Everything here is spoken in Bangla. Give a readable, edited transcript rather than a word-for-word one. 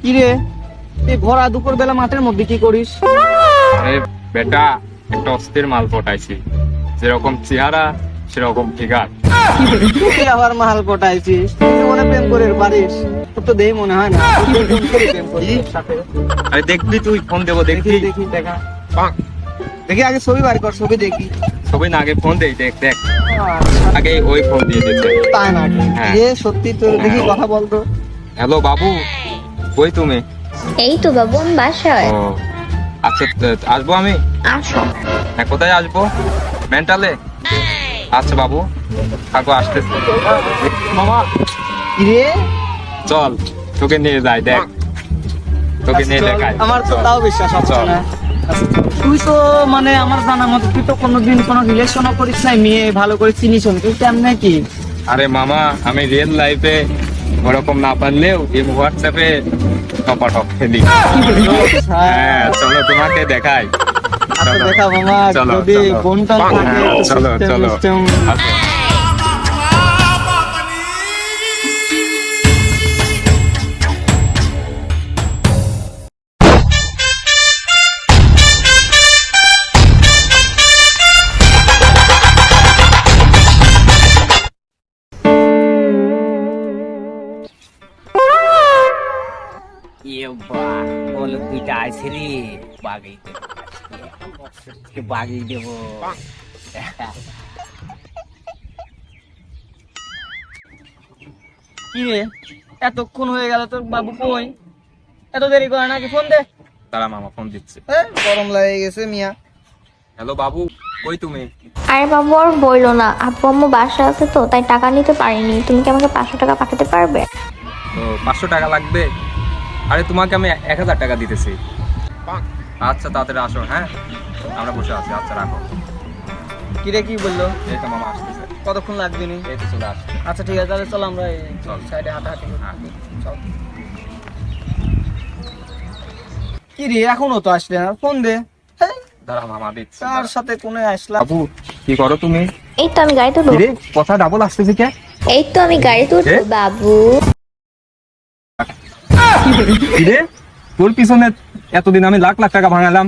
কি রে, এই ভরা দুপুর বেলা মাঠের মধ্যে কি করিস? আরে বেটা, একটা অস্থির মাল পটাইছি, যেরকম চেহারা সেরকম ফিগার। তুই আবার মাল পটাইছিস? তুই মনে প্রেম করে পারিস? তোর তো দেই মনে হয় না তুই কোন করে প্রেম করছিস সাথে। আরে দেখবি তুই, ফোন দেবো, দেখবি। দেখি দেখা, দেখি আগে ছবি বার কর, ছবি দেখি। সবাই না আগে ফোন দেই, দেখ দেখ, আচ্ছা, আগে ওই ফোন দিয়ে দিতে। তাই নাকি? হ্যাঁ। রে সত্যি তোর, দেখি হ্যাঁ। কথা বলতো। হ্যালো বাবু, কই তুমি? এই তো বাবু, আমি বাসায়। ও আচ্ছা, আসবো আমি। আসো। হ্যাঁ, কোথায় আসবো? মেন্টালে? আচ্ছা বাবু, থাকো, আসতেছি। মামা কি রে? চল, তোকে নিয়ে যাই, দেখ, তোকে নিয়ে চল, দেখাই। আমার তো চল। তাও বিশ্বাস হচ্ছে চল। না। তুই তো মানে আমার জানা মতো তুই তো কোনোদিন কোনো রিলেশনও করিস নাই, মেয়ে ভালো করে চিনিস না, তুই কেমনে কি? আরে মামা, আমি রিয়েল লাইফে ওরকম না পারলেও এই হোয়াটসঅ্যাপে টপাটপ খেলি। হ্যাঁ, চলো তোমাকে দেখাই। আচ্ছা চলো। দেখা মামা, চলো, যদি চলো। বোনটাল থাকে হ্যাঁ, একটু চলো system চলো system। আসো। বলো দুইটা আইছে রে, বাগেই দেবো আজকে বাগেই দেবো। কি রে, এতক্ষণ হয়ে গেল তোর বাবু কই? এত দেরি করে নাকি? ফোন দে। দাঁড়া মামা, ফোন দিচ্ছে। গরম লাগে গেছে মিয়া। হ্যালো বাবু, কই তুমি? আরে বাবু আর বইলো না, আব্বু আম্মু বাসা আছে তো তাই টাকা নিতে পারিনি। তুমি কি আমাকে 500 টাকা পাঠাতে পারবে? তো 500 টাকা লাগবে? আরে তোমাকে আমি 1000 টাকা দিতেছি। আচ্ছা তাড়াতাড়ি আসো, হ্যাঁ আমরা বসে আছি। আচ্ছা রাখো। কি রে, কি বললো? এই তো মামা আসতেছে, কতক্ষণ লাগবে নি? এই তো চলে আসছে। আচ্ছা ঠিক আছে, তাহলে চল আমরা চল। সাইডে হাঁটাহাঁটি করি। হ্যাঁ। চল। কি রে, এখনো তো আসলে না? ফোন দে। হ্যাঁ, দাঁড়া মামা দিচ্ছি। তার সাথে কোনে আসলাম? বাবু, কি করো তুমি? এই তো আমি গাড়িতে কি উঠবো। রে, কথা ডাবল আসতেছে কে? এই তো আমি গাড়িতে উঠবো এ? বাবু। কি রে, তোর পিছনে এতদিন আমি লাখ লাখ টাকা ভাঙালাম।